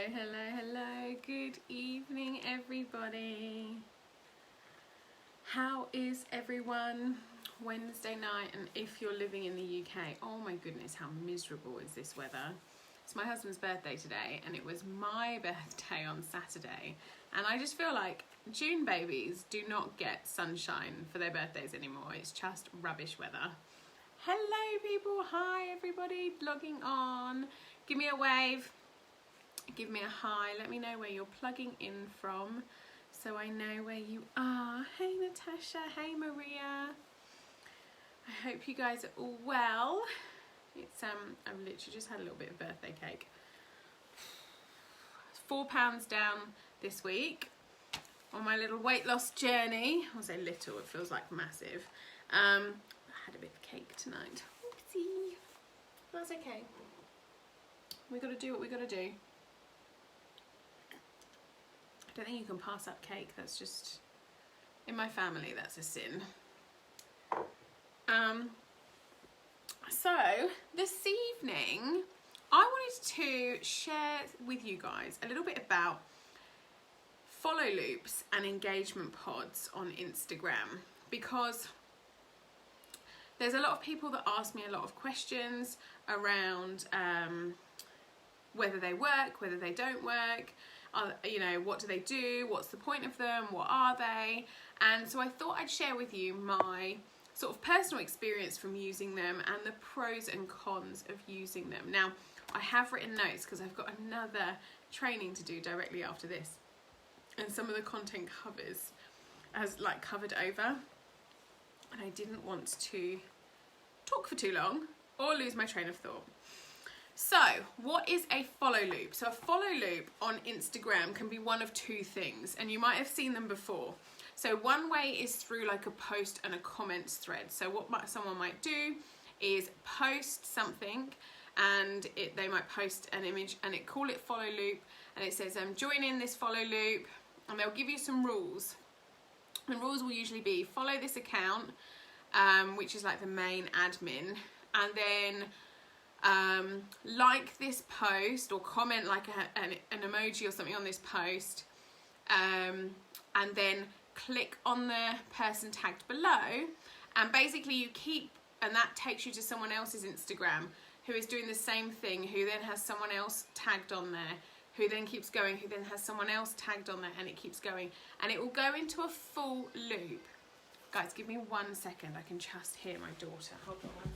Hello. Good evening, everybody. How is everyone? Wednesday night, and if you're living in the UK, oh my goodness, how miserable is this weather? It's my husband's birthday today, and it was my birthday on Saturday, and I just feel like June babies do not get sunshine for their birthdays anymore. It's just rubbish weather. Hello people, hi everybody logging on. Give me a wave, give me a hi, let me know where you're plugging in from so I know where you are. Hey Natasha, hey Maria. I hope you guys are all well. It's I've literally just had a little bit of birthday cake. 4 pounds down this week on my little weight loss journey. I'll say little, it feels like massive. I had a bit of cake tonight. Oopsie. That's okay. We gotta do what we gotta do. I don't think you can pass up cake. That's just, in my family, that's a sin. So this evening I wanted to share with you guys a little bit about follow loops and engagement pods on Instagram, because there's a lot of people that ask me a lot of questions around whether they work, whether they don't work, you know, what do they do, what's the point of them, what are they? And so I thought I'd share with you my sort of personal experience from using them and the pros and cons of using them. Now, I have written notes because I've got another training to do directly after this, and some of the content covers as like covered over, and I didn't want to talk for too long or lose my train of thought. So what is a follow loop? So a follow loop on Instagram can be one of two things, and you might have seen them before. So one way is through like a post and a comments thread. So what someone might do is post something, and they might post an image and call it follow loop, and it says join in this follow loop, and they'll give you some rules. The rules will usually be follow this account, which is like the main admin, and then like this post or comment like an emoji or something on this post, and then click on the person tagged below, and basically you keep, and that takes you to someone else's Instagram who is doing the same thing, who then has someone else tagged on there, who then keeps going, who then has someone else tagged on there, and it keeps going, and it will go into a full loop. Guys, give me 1 second, I can just hear my daughter. Hold on 1 second.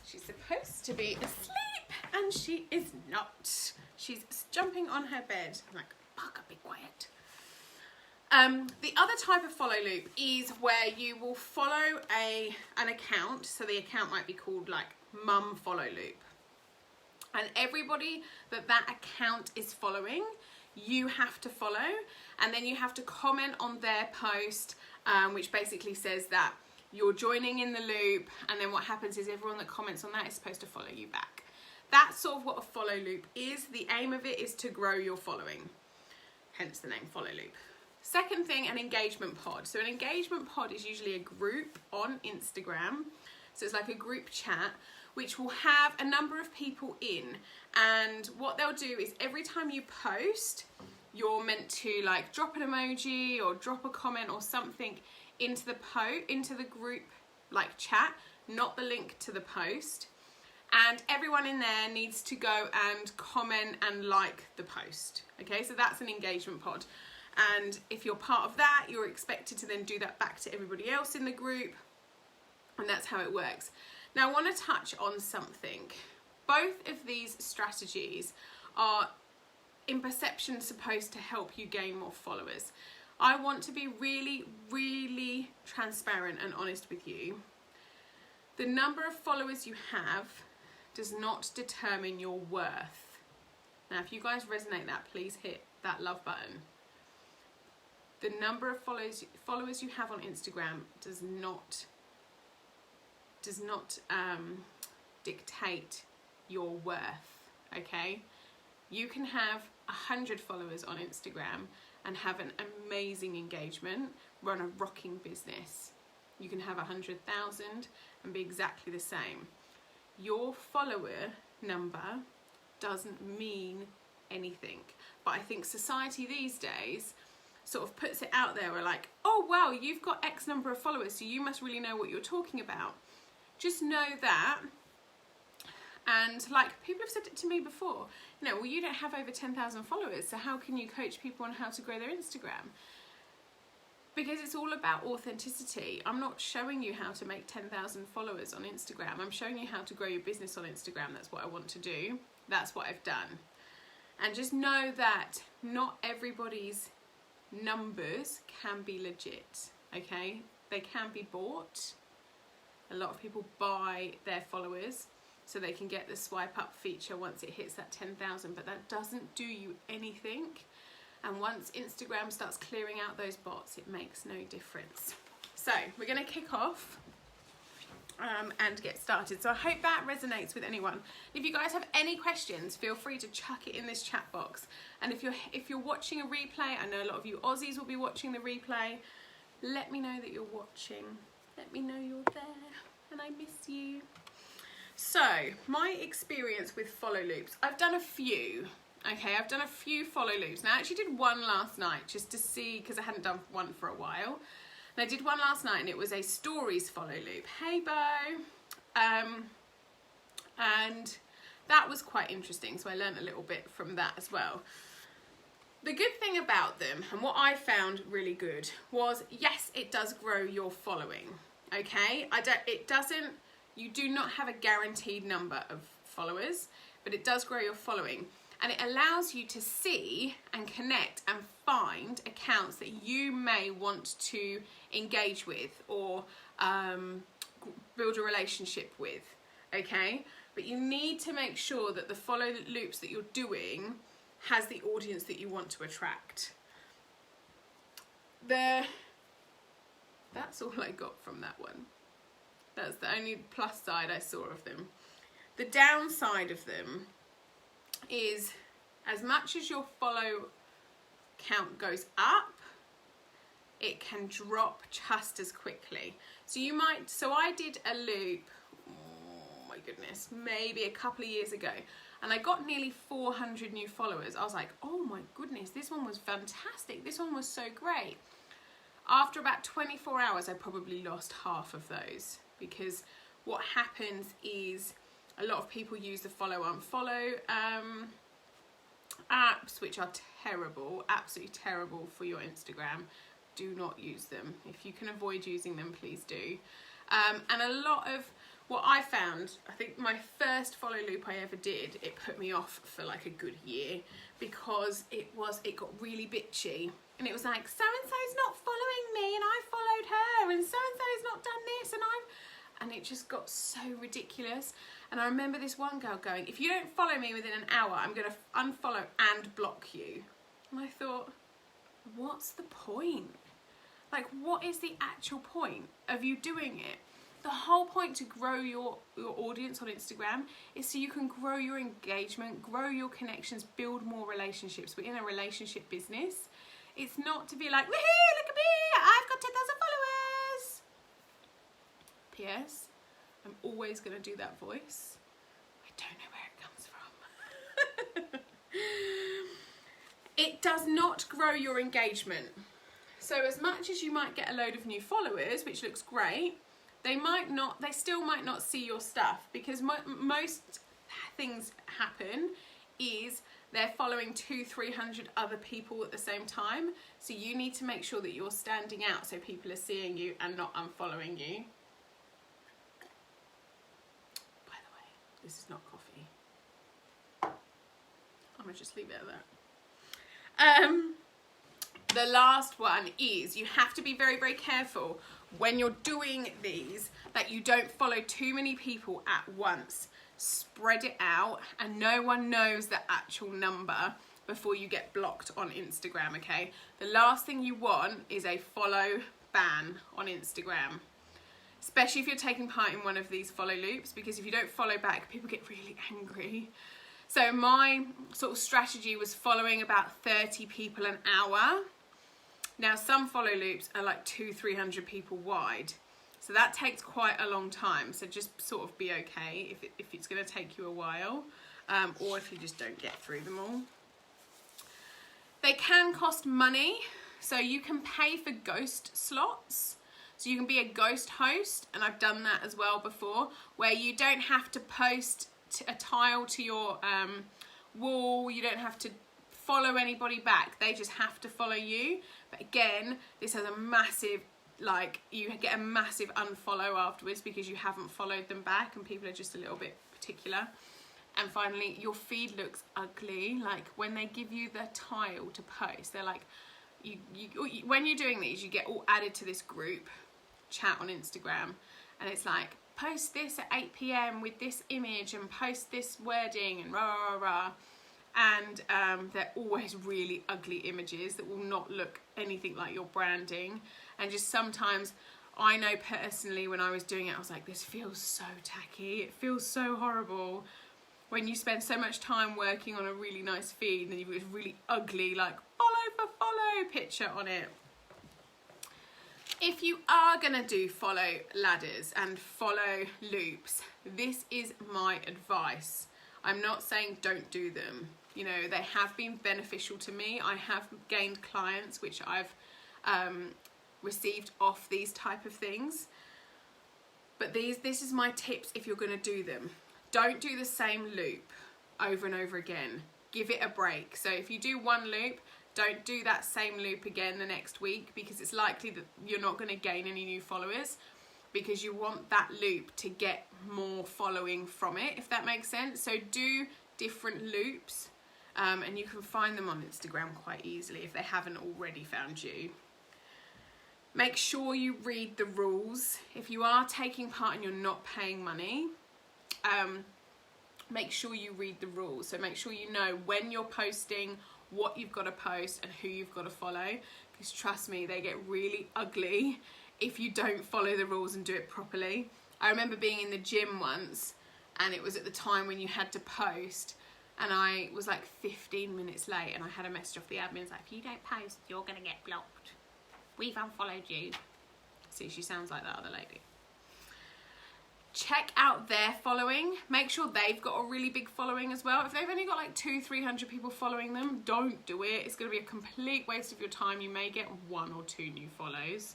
She's supposed to be asleep, and she is not. She's jumping on her bed. I'm like, fuck, be quiet. The other type of follow loop is where you will follow an account. So the account might be called like Mum Follow Loop. And everybody that account is following, you have to follow. And then you have to comment on their post, which basically says that you're joining in the loop, and then what happens is everyone that comments on that is supposed to follow you back. That's sort of what a follow loop is. The aim of it is to grow your following, hence the name follow loop. Second thing, an engagement pod. So an engagement pod is usually a group on Instagram. So it's like a group chat, which will have a number of people in, and what they'll do is every time you post, you're meant to like drop an emoji or drop a comment or something into the group like chat, not the link to the post, and everyone in there needs to go and comment and like the post. Okay, so that's an engagement pod, and if you're part of that, you're expected to then do that back to everybody else in the group, and that's how it works. Now I want to touch on something. Both of these strategies are in perception supposed to help you gain more followers. I want to be really, really transparent and honest with you. The number of followers you have does not determine your worth. Now, if you guys resonate that, please hit that love button. The number of followers you have on Instagram does not dictate your worth, okay? You can have 100 followers on Instagram and have an amazing engagement, run a rocking business. You can have 100,000 and be exactly the same. Your follower number doesn't mean anything. But I think society these days sort of puts it out there. We're like, oh wow, you've got X number of followers, so you must really know what you're talking about. Just know that. And like people have said it to me before, you know, well, you don't have over 10,000 followers, so how can you coach people on how to grow their Instagram? Because it's all about authenticity. I'm not showing you how to make 10,000 followers on Instagram. I'm showing you how to grow your business on Instagram. That's what I want to do. That's what I've done. And just know that not everybody's numbers can be legit, okay? They can be bought. A lot of people buy their followers so they can get the swipe up feature once it hits that 10,000, but that doesn't do you anything. And once Instagram starts clearing out those bots, it makes no difference. So we're going to kick off and get started. So I hope that resonates with anyone. If you guys have any questions, feel free to chuck it in this chat box. And if you're watching a replay, I know a lot of you Aussies will be watching the replay. Let me know that you're watching. Let me know you're there, and I miss you. So my experience with follow loops, I've done a few. Okay, I've done a few follow loops. Now I actually did one last night just to see, because I hadn't done one for a while. And I did one last night and it was a stories follow loop. Hey Bo. And that was quite interesting. So I learned a little bit from that as well. The good thing about them, and what I found really good, was yes, it does grow your following. Okay, you do not have a guaranteed number of followers, but it does grow your following. And it allows you to see and connect and find accounts that you may want to engage with or build a relationship with, okay? But you need to make sure that the follow loops that you're doing has the audience that you want to attract. That's all I got from that one. That's the only plus side I saw of them. The downside of them is, as much as your follow count goes up, it can drop just as quickly. So I did a loop, oh my goodness, maybe a couple of years ago, and I got nearly 400 new followers. I was like, oh my goodness, this one was fantastic. This one was so great. After about 24 hours, I probably lost half of those, because what happens is a lot of people use the follow unfollow apps, which are terrible, absolutely terrible for your Instagram. Do not use them. If you can avoid using them, please do. And a lot of what I found, I think my first follow loop I ever did, it put me off for like a good year, because it got really bitchy. And it was like, so-and-so's not following me and I followed her, and so-and-so's not done this and it just got so ridiculous. And I remember this one girl going, if you don't follow me within an hour, I'm going to unfollow and block you. And I thought, what's the point? Like, what is the actual point of you doing it? The whole point to grow your audience on Instagram is so you can grow your engagement, grow your connections, build more relationships. We're in a relationship business. It's not to be like, woohoo, look at me, I've got 10,000 followers. P.S. I'm always going to do that voice. I don't know where it comes from. It does not grow your engagement. So as much as you might get a load of new followers, which looks great, they still might not see your stuff, because most things happen is they're following 200-300 other people at the same time. So you need to make sure that you're standing out so people are seeing you and not unfollowing you. By the way, this is not coffee. I'm gonna just leave it at that. The last one is, you have to be very, very careful when you're doing these that you don't follow too many people at once. Spread it out, and no one knows the actual number before you get blocked on Instagram, okay? The last thing you want is a follow ban on Instagram, especially if you're taking part in one of these follow loops, because if you don't follow back, people get really angry. So my sort of strategy was following about 30 people an hour. Now some follow loops are like 200-300 people wide. So that takes quite a long time. So just sort of be okay if it's going to take you a while, or if you just don't get through them all. They can cost money. So you can pay for ghost slots. So you can be a ghost host, and I've done that as well before, where you don't have to post a tile to your wall. You don't have to follow anybody back. They just have to follow you. But again, this has a massive, like, you get a massive unfollow afterwards because you haven't followed them back and people are just a little bit particular. And finally, your feed looks ugly. Like when they give you the tile to post, they're like, when you're doing these, you get all added to this group chat on Instagram, and it's like, post this at 8 PM with this image and post this wording and rah rah rah. And they're always really ugly images that will not look anything like your branding. And just sometimes, I know personally when I was doing it, I was like, this feels so tacky, it feels so horrible. When you spend so much time working on a really nice feed and then you've got this really ugly, like, follow for follow picture on it. If you are gonna do follow ladders and follow loops, this is my advice. I'm not saying don't do them. You know, they have been beneficial to me. I have gained clients which I've received off these type of things. But this is my tips if you're gonna do them. Don't do the same loop over and over again. Give it a break. So if you do one loop, don't do that same loop again the next week, because it's likely that you're not going to gain any new followers, because you want that loop to get more following from it, if that makes sense. So do different loops, and you can find them on Instagram quite easily if they haven't already found you. Make sure you read the rules. If you are taking part and you're not paying money, make sure you read the rules. So make sure you know when you're posting, what you've got to post and who you've got to follow, because trust me, they get really ugly if you don't follow the rules and do it properly. I remember being in the gym once, and it was at the time when you had to post, and I was like 15 minutes late, and I had a message off the admin like, if you don't post, you're gonna get blocked, we've unfollowed you. See, she sounds like that other lady. Check out their following. Make sure they've got a really big following as well. If they've only got like 200-300 people following them, don't do it. It's going to be a complete waste of your time. You may get 1 or 2 new follows.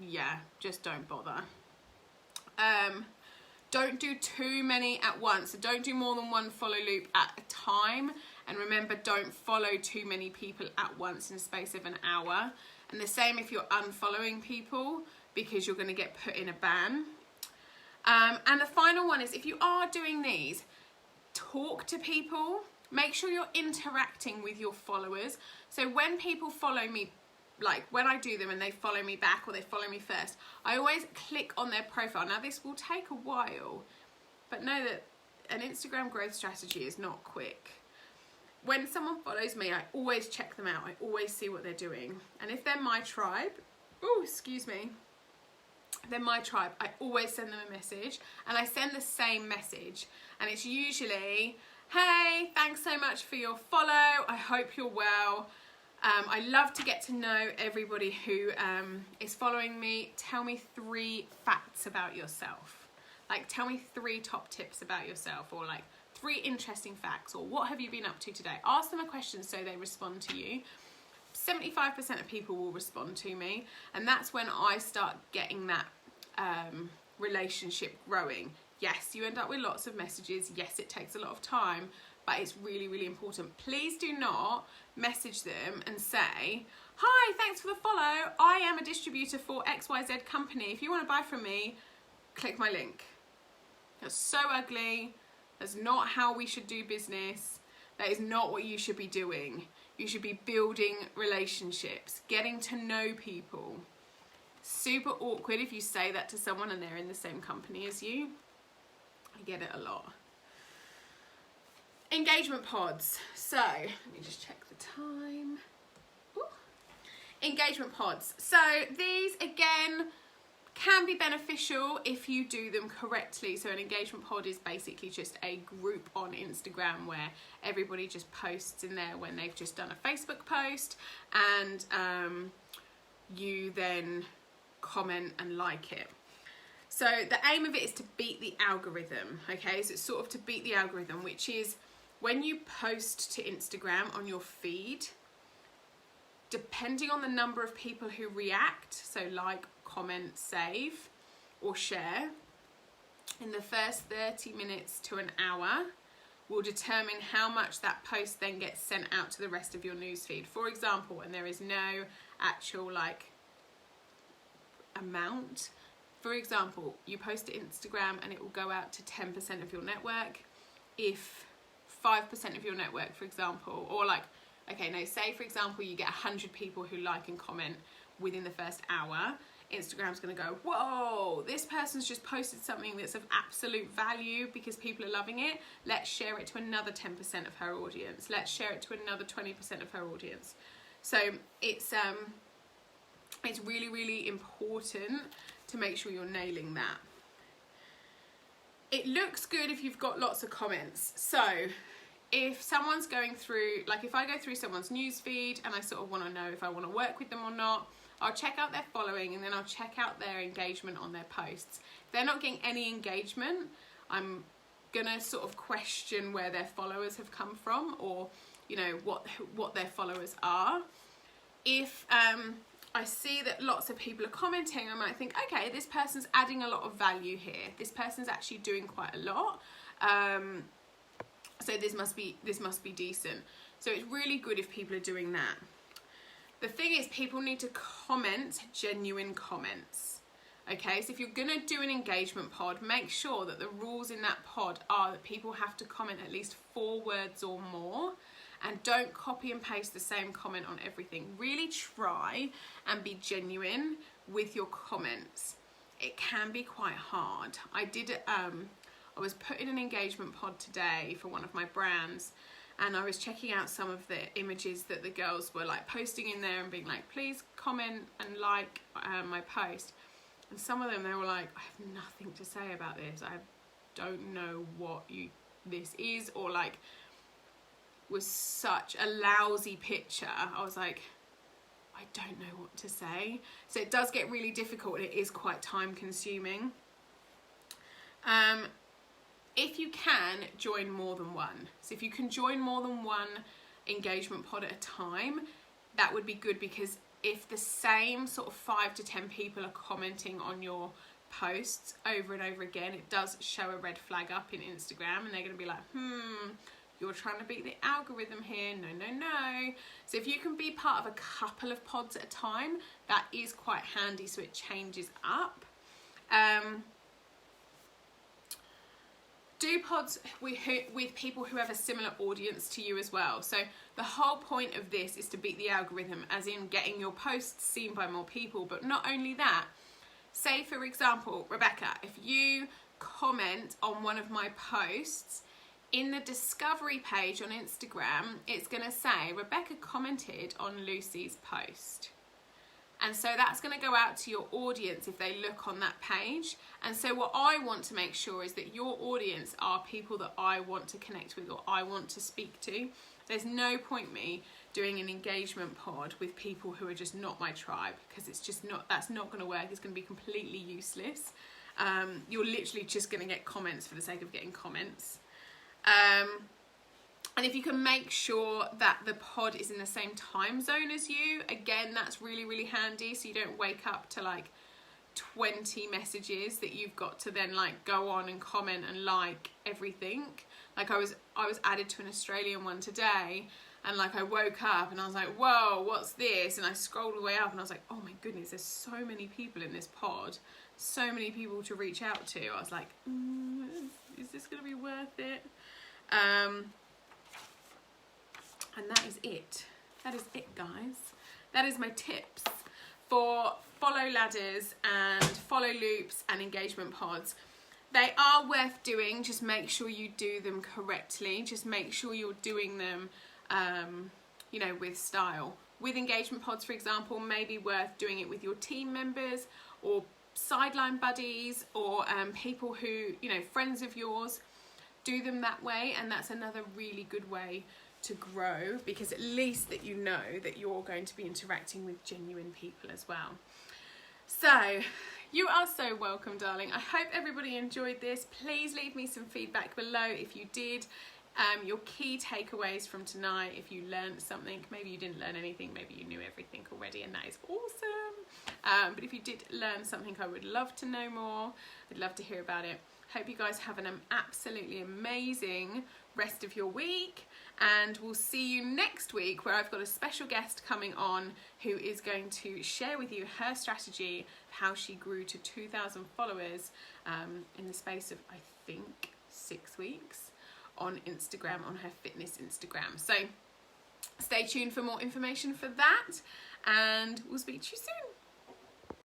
Yeah, just don't bother. Don't do too many at once. So don't do more than one follow loop at a time. And remember, don't follow too many people at once in the space of an hour. And the same if you're unfollowing people, because you're going to get put in a ban. And the final one is, if you are doing these, talk to people. Make sure you're interacting with your followers. So when people follow me, like when I do them and they follow me back or they follow me first, I always click on their profile. Now this will take a while, but know that an Instagram growth strategy is not quick. When someone follows me, I always check them out. I always see what they're doing. And if they're my tribe, oh, excuse me, they're my tribe, I always send them a message, and I send the same message, and it's usually, hey, thanks so much for your follow, I hope you're well. I love to get to know everybody who is following me. Tell me 3 facts about yourself. Like, tell me 3 top tips about yourself, or like 3 interesting facts, or what have you been up to today? Ask them a question so they respond to you. 75% of people will respond to me, and that's when I start getting that relationship growing. Yes, you end up with lots of messages. Yes, it takes a lot of time, but it's really, really important. Please do not message them and say, hi, thanks for the follow. I am a distributor for XYZ company. If you want to buy from me, click my link. That's so ugly. That's not how we should do business. That is not what you should be doing. You should be building relationships, getting to know people. Super awkward if you say that to someone and they're in the same company as you. I get it a lot. Engagement pods. So, let me just check the time. Ooh. Engagement pods. So these, again, Can be beneficial if you do them correctly. So an engagement pod is basically just a group on Instagram where everybody just posts in there when they've just done a Facebook post, and you then comment and like it. So the aim of it is to beat the algorithm, okay? So it's sort of to beat the algorithm, which is when you post to Instagram on your feed, depending on the number of people who react, so like, comment, save, or share, in the first 30 minutes to an hour will determine how much that post then gets sent out to the rest of your newsfeed. For example, and there is no actual like amount. For example, you post to Instagram and it will go out to 10% of your network. If 5% of your network, for example, or like, okay, no, say for example you get 100 people who like and comment within the first hour, Instagram's going to go, whoa, this person's just posted something that's of absolute value because people are loving it. Let's share it to another 10% of her audience. Let's share it to another 20% of her audience. So it's really, really important to make sure you're nailing that. It looks good if you've got lots of comments. So if someone's going through, like if I go through someone's newsfeed and I sort of want to know if I want to work with them or not, I'll check out their following and then I'll check out their engagement on their posts. If they're not getting any engagement, I'm gonna sort of question where their followers have come from, or you know what their followers are. If I see that lots of people are commenting, I might think, okay, this person's adding a lot of value here. This person's actually doing quite a lot. So this must be decent. So it's really good if people are doing that. The thing is, people need to comment genuine comments. Okay, so if you're gonna do an engagement pod, make sure that the rules in that pod are that people have to comment at least 4 words or more, and don't copy and paste the same comment on everything. Really try and be genuine with your comments. It can be quite hard. I was put in an engagement pod today for one of my brands, and I was checking out some of the images that the girls were like posting in there and being like, please comment and like my post. And some of them, they were like, I have nothing to say about this. I don't know what this is, or like, was such a lousy picture. I was like, I don't know what to say. So it does get really difficult. It is quite time consuming. If you can, join more than one. So if you can join more than one engagement pod at a time, that would be good, because if the same sort of 5 to 10 people are commenting on your posts over and over again, it does show a red flag up in Instagram, and they're going to be like, you're trying to beat the algorithm here. No, no, no. So if you can be part of a couple of pods at a time, that is quite handy, so it changes up. Do pods with people who have a similar audience to you as well. So the whole point of this is to beat the algorithm, as in getting your posts seen by more people. But not only that, say for example, Rebecca, if you comment on one of my posts, in the discovery page on Instagram, it's going to say Rebecca commented on Lucy's post. And so that's going to go out to your audience if they look on that page. And so what I want to make sure is that your audience are people that I want to connect with, or I want to speak to. There's no point me doing an engagement pod with people who are just not my tribe, because it's just not, that's not going to work. It's going to be completely useless. You're literally just going to get comments for the sake of getting comments. And if you can make sure that the pod is in the same time zone as you, again, that's really, really handy. So you don't wake up to like 20 messages that you've got to then like go on and comment and like everything. Like I was added to an Australian one today, and like I woke up and I was like, whoa, what's this? And I scrolled all the way up and I was like, oh my goodness, there's so many people in this pod, so many people to reach out to. I was like, is this gonna be worth it? And that is it. That is it, guys. That is my tips for follow ladders and follow loops and engagement pods. They are worth doing. Just make sure you do them correctly. Just make sure you're doing them, you know, with style. With engagement pods, for example, maybe worth doing it with your team members, or sideline buddies or people who, you know, friends of yours, do them that way, and that's another really good way to grow, because at least that you know that you're going to be interacting with genuine people as well. So you are so welcome, darling. I hope everybody enjoyed this. Please leave me some feedback below if you did. Your key takeaways from tonight, if you learned something. Maybe you didn't learn anything, maybe you knew everything already, and that is awesome. But if you did learn something, I would love to know more. I'd love to hear about it. Hope you guys have an absolutely amazing rest of your week, and we'll see you next week, where I've got a special guest coming on who is going to share with you her strategy of how she grew to 2,000 followers in the space of, I think, 6 weeks on Instagram, on her fitness Instagram. So stay tuned for more information for that, and we'll speak to you soon.